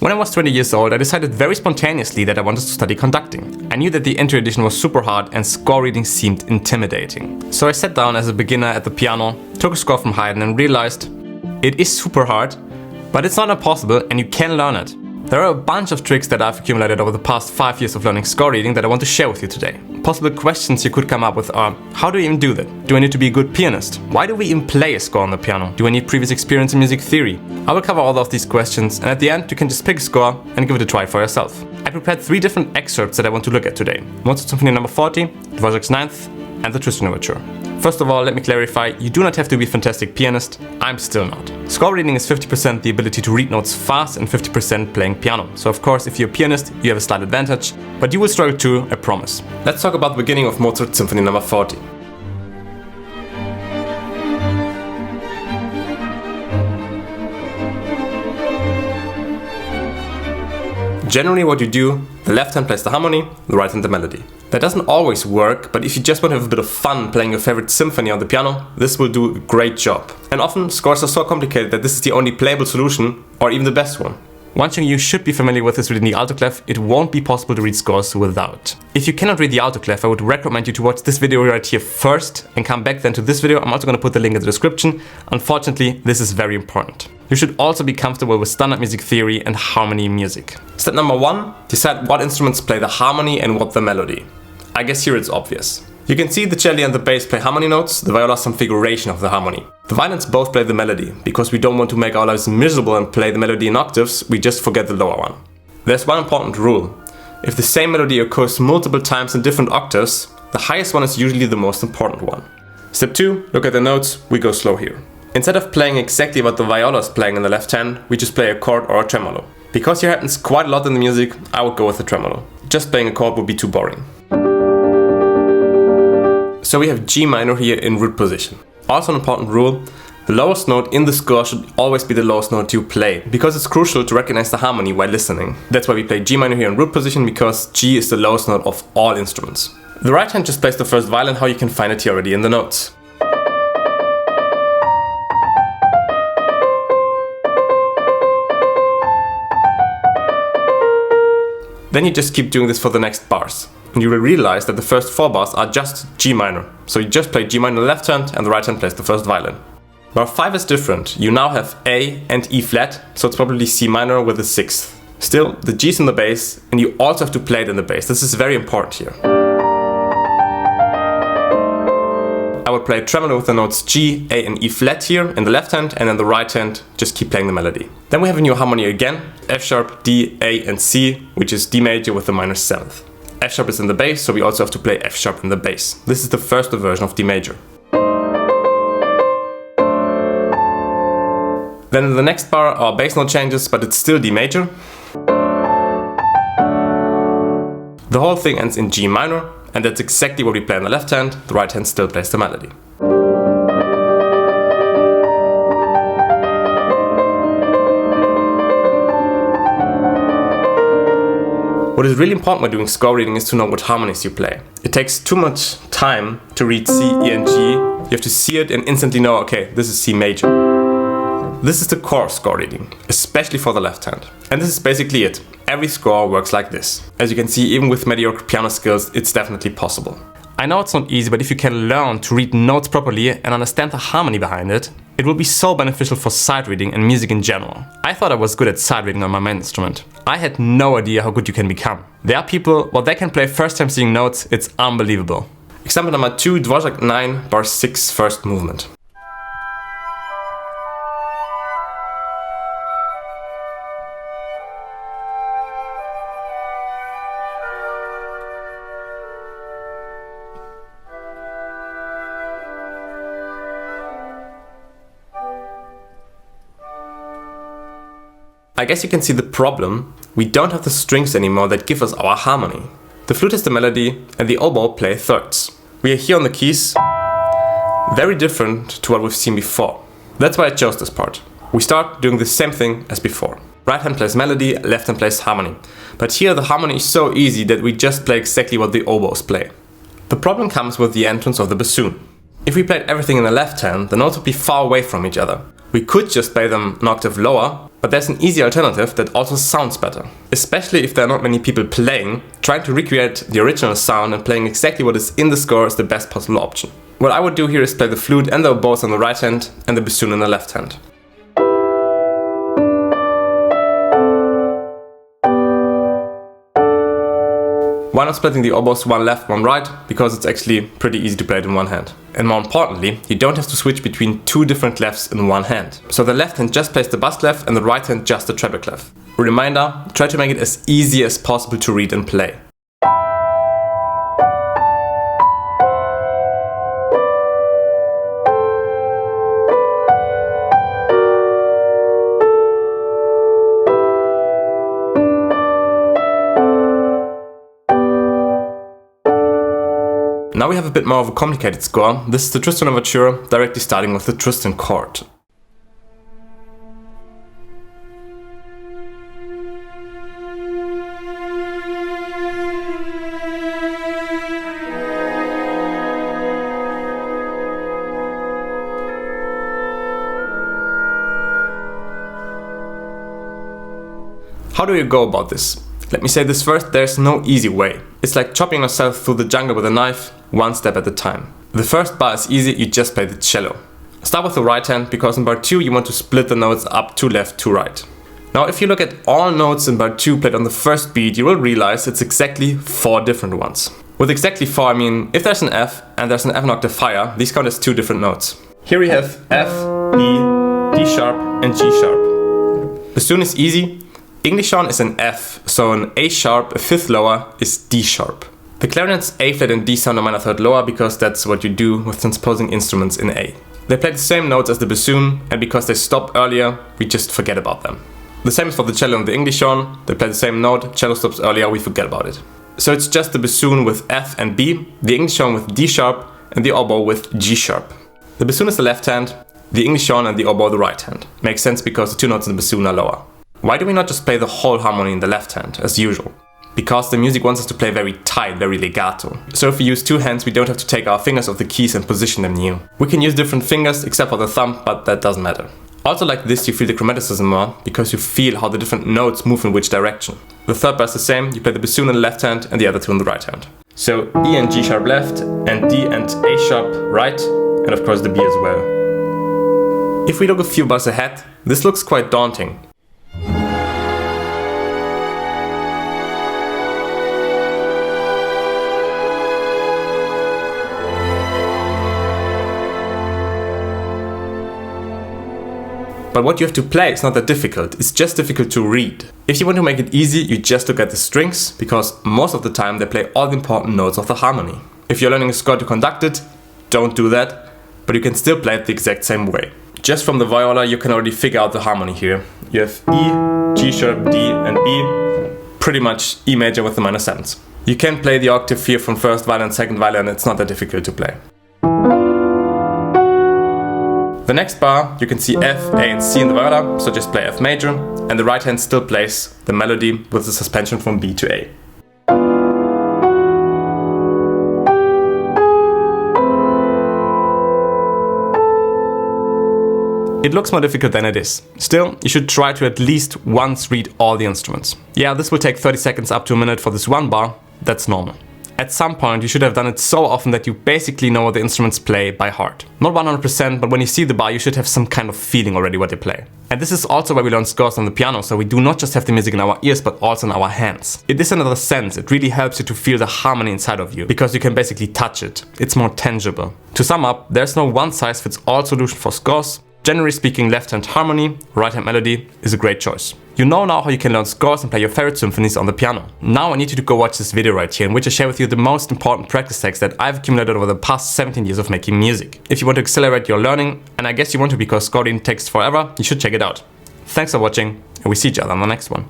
When I was 20 years old, I decided very spontaneously that I wanted to study conducting. I knew that the entry edition was super hard and score reading seemed intimidating. So I sat down as a beginner at the piano, took a score from Haydn and realized it is super hard, but it's not impossible and you can learn it. There are a bunch of tricks that I've accumulated over the past 5 years of learning score reading that I want to share with you today. Possible questions you could come up with are: how do you even do that? Do I need to be a good pianist? Why do we even play a score on the piano? Do I need previous experience in music theory? I will cover all of these questions, and at the end you can just pick a score and give it a try for yourself. I prepared 3 different excerpts that I want to look at today: Mozart Symphony No. 40, Dvořák's 9th, and the Tristan Overture. First of all, let me clarify, you do not have to be a fantastic pianist. I'm still not. Score reading is 50% the ability to read notes fast and 50% playing piano. So of course, if you're a pianist, you have a slight advantage, but you will struggle too, I promise. Let's talk about the beginning of Mozart Symphony No. 40. Generally what you do, the left hand plays the harmony, the right hand the melody. That doesn't always work, but if you just want to have a bit of fun playing your favorite symphony on the piano, this will do a great job. And often scores are so complicated that this is the only playable solution, or even the best one. One thing you should be familiar with is reading the alto clef. It won't be possible to read scores without. If you cannot read the alto clef, I would recommend you to watch this video right here first and come back then to this video. I'm also going to put the link in the description. Unfortunately, this is very important. You should also be comfortable with standard music theory and harmony music. Step number 1, decide what instruments play the harmony and what the melody. I guess here it's obvious. You can see the cello and the bass play harmony notes, the viola some figuration of the harmony. The violins both play the melody, because we don't want to make our lives miserable and play the melody in octaves, we just forget the lower one. There's one important rule. If the same melody occurs multiple times in different octaves, the highest one is usually the most important one. Step 2, look at the notes, we go slow here. Instead of playing exactly what the viola is playing in the left hand, we just play a chord or a tremolo. Because here happens quite a lot in the music, I would go with a tremolo. Just playing a chord would be too boring. So we have G minor here in root position. Also an important rule, the lowest note in the score should always be the lowest note you play, because it's crucial to recognize the harmony while listening. That's why we play G minor here in root position, because G is the lowest note of all instruments. The right hand just plays the first violin, how you can find it here already in the notes. Then you just keep doing this for the next bars. And you will realize that the first 4 bars are just G minor. So you just play G minor on the left hand and the right hand plays the first violin. Bar 5 is different. You now have A and E flat, so it's probably C minor with a 6th. Still, the G's in the bass, and you also have to play it in the bass. This is very important here. I would play a tremolo with the notes G, A and E flat here in the left hand, and in the right hand just keep playing the melody. Then we have a new harmony again, F sharp, D, A and C, which is D major with the minor 7th. F sharp is in the bass, so we also have to play F sharp in the bass. This is the first version of D major. Then in the next bar our bass note changes, but it's still D major. The whole thing ends in G minor, and that's exactly what we play on the left hand. The right hand still plays the melody. What is really important when doing score reading is to know what harmonies you play. It takes too much time to read C, E and G. You have to see it and instantly know, okay, this is C major. This is the core score reading, especially for the left hand. And this is basically it. Every score works like this. As you can see, even with mediocre piano skills, it's definitely possible. I know it's not easy, but if you can learn to read notes properly and understand the harmony behind it, it will be so beneficial for sight reading and music in general. I thought I was good at sight reading on my main instrument. I had no idea how good you can become. There are people, what they can play first time seeing notes, it's unbelievable. Example number 2, Dvořák 9, bar 6, first movement. I guess you can see the problem. We don't have the strings anymore that give us our harmony. The flute is the melody and the oboe play thirds. We are here on the keys, very different to what we've seen before. That's why I chose this part. We start doing the same thing as before. Right hand plays melody, left hand plays harmony. But here the harmony is so easy that we just play exactly what the oboes play. The problem comes with the entrance of the bassoon. If we played everything in the left hand, the notes would be far away from each other. We could just play them an octave lower, but there's an easy alternative that also sounds better. Especially if there are not many people playing, trying to recreate the original sound and playing exactly what is in the score is the best possible option. What I would do here is play the flute and the oboes on the right hand and the bassoon on the left hand. Why not splitting the oboes one left, one right? Because it's actually pretty easy to play it in one hand. And more importantly, you don't have to switch between two different clefs in one hand. So the left hand just plays the bass clef and the right hand just the treble clef. Reminder, try to make it as easy as possible to read and play. Now we have a bit more of a complicated score. This is the Tristan overture, directly starting with the Tristan chord. How do you go about this? Let me say this first, there's no easy way. It's like chopping yourself through the jungle with a knife, one step at a time. The first bar is easy, you just play the cello. Start with the right hand, because in bar 2 you want to split the notes up to left, to right. Now if you look at all notes in bar 2 played on the first beat, you will realize it's exactly 4 different ones. With exactly 4 I mean, if there's an F and there's an F an octave higher, these count as 2 different notes. Here we have F, B, D sharp and G sharp. Bassoon is easy. English horn is an F, so an A sharp, a fifth lower, is D sharp. The clarinet's A flat and D sound a minor third lower because that's what you do with transposing instruments in A. They play the same notes as the bassoon, and because they stop earlier, we just forget about them. The same is for the cello and the English horn. They play the same note, cello stops earlier, we forget about it. So it's just the bassoon with F and B, the English horn with D sharp, and the oboe with G sharp. The bassoon is the left hand, the English horn and the oboe the right hand. Makes sense because the 2 notes in the bassoon are lower. Why do we not just play the whole harmony in the left hand, as usual? Because the music wants us to play very tight, very legato. So if we use 2 hands, we don't have to take our fingers off the keys and position them new. We can use different fingers, except for the thumb, but that doesn't matter. Also like this, you feel the chromaticism more, because you feel how the different notes move in which direction. The third bar is the same, you play the bassoon in the left hand and the other 2 in the right hand. So E and G sharp left, and D and A sharp right, and of course the B as well. If we look a few bars ahead, this looks quite daunting. But what you have to play is not that difficult, it's just difficult to read. If you want to make it easy, you just look at the strings, because most of the time they play all the important notes of the harmony. If you're learning a score to conduct it, don't do that, but you can still play it the exact same way. Just from the viola you can already figure out the harmony here. You have E, G sharp, D and B, pretty much E major with the minor 7s. You can play the octave here from first violin and second violin, it's not that difficult to play. The next bar, you can see F, A and C in the viola, so just play F major, and the right hand still plays the melody with the suspension from B to A. It looks more difficult than it is. Still, you should try to at least once read all the instruments. Yeah, this will take 30 seconds up to a minute for this one bar, that's normal. At some point you should have done it so often that you basically know what the instruments play by heart. Not 100%, but when you see the bar you should have some kind of feeling already what they play. And this is also why we learn scores on the piano, so we do not just have the music in our ears but also in our hands. It is another sense, it really helps you to feel the harmony inside of you, because you can basically touch it. It's more tangible. To sum up, there's no one-size-fits-all solution for scores. Generally speaking, left-hand harmony, right-hand melody is a great choice. You know now how you can learn scores and play your favorite symphonies on the piano. Now I need you to go watch this video right here, in which I share with you the most important practice text that I've accumulated over the past 17 years of making music. If you want to accelerate your learning, and I guess you want to because score reading takes forever, you should check it out. Thanks for watching, and we see each other on the next one.